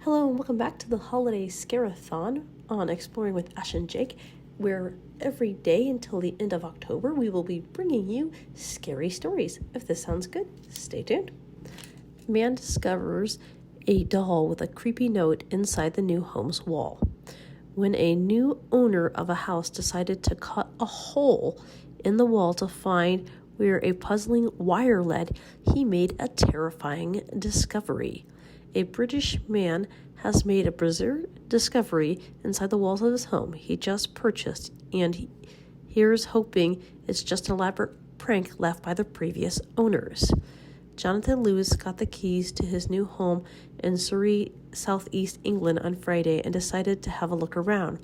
Hello and welcome back to the Holiday Scare-a-thon on Exploring with Ash and Jake, where every day until the end of October we will be bringing you scary stories. If this sounds good, stay tuned. Man discovers a doll with a creepy note inside the new home's wall. When a new owner of a house decided to cut a hole in the wall to find where a puzzling wire led, he made a terrifying discovery. A British man has made a bizarre discovery inside the walls of his home he just purchased, and here's hoping it's just an elaborate prank left by the previous owners. Jonathan Lewis got the keys to his new home in Surrey, southeast England on Friday and decided to have a look around.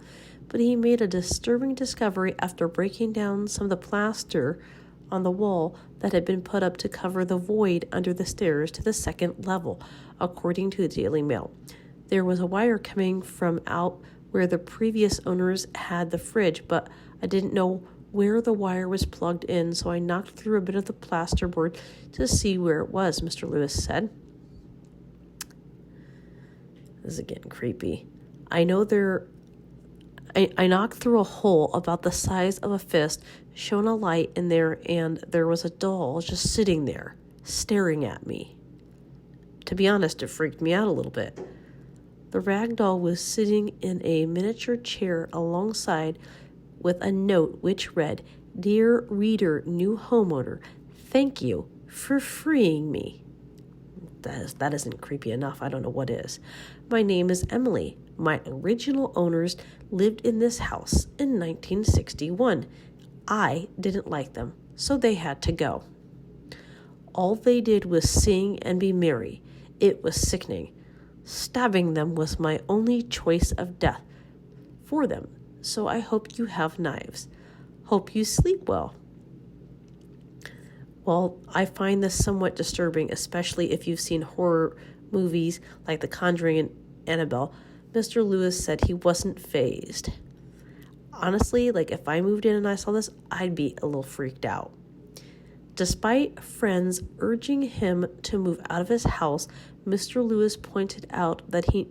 But he made a disturbing discovery after breaking down some of the plaster on the wall that had been put up to cover the void under the stairs to the second level, according to the Daily Mail. There was a wire coming from out where the previous owners had the fridge, but I didn't know where the wire was plugged in, so I knocked through a bit of the plasterboard to see where it was, Mr. Lewis said. This is getting creepy. I knocked through a hole about the size of a fist, shone a light in there, and there was a doll just sitting there, staring at me. To be honest, it freaked me out a little bit. The rag doll was sitting in a miniature chair alongside with a note which read, "Dear reader, new homeowner, thank you for freeing me." That isn't creepy enough. I don't know what is. My name is Emily. My original owners lived in this house in 1961. I didn't like them, so they had to go. All they did was sing and be merry. It was sickening. Stabbing them was my only choice of death for them, so I hope you have knives. Hope you sleep well. Well, I find this somewhat disturbing, especially if you've seen horror movies like The Conjuring and Annabelle. Mr. Lewis said he wasn't fazed. Honestly, if I moved in and I saw this, I'd be a little freaked out. Despite friends urging him to move out of his house, Mr. Lewis pointed out that he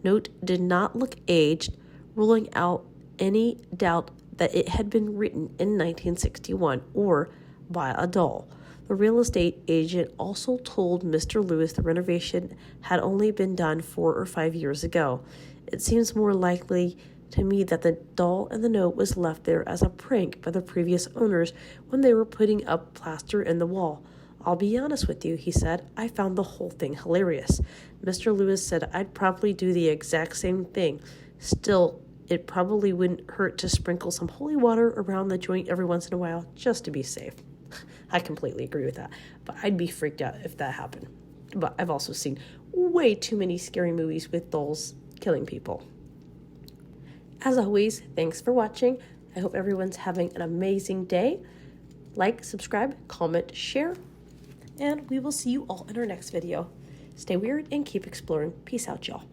note did not look aged, ruling out any doubt that it had been written in 1961 or by a doll. The real estate agent also told Mr. Lewis the renovation had only been done 4 or 5 years ago. It seems more likely to me that the doll and the note was left there as a prank by the previous owners when they were putting up plaster in the wall. I'll be honest with you, he said. I found the whole thing hilarious. Mr. Lewis said I'd probably do the exact same thing. Still, it probably wouldn't hurt to sprinkle some holy water around the joint every once in a while just to be safe. I completely agree with that, but I'd be freaked out if that happened. But I've also seen way too many scary movies with dolls killing people. As always, thanks for watching. I hope everyone's having an amazing day. Like, subscribe, comment, share, and we will see you all in our next video. Stay weird and keep exploring. Peace out, y'all.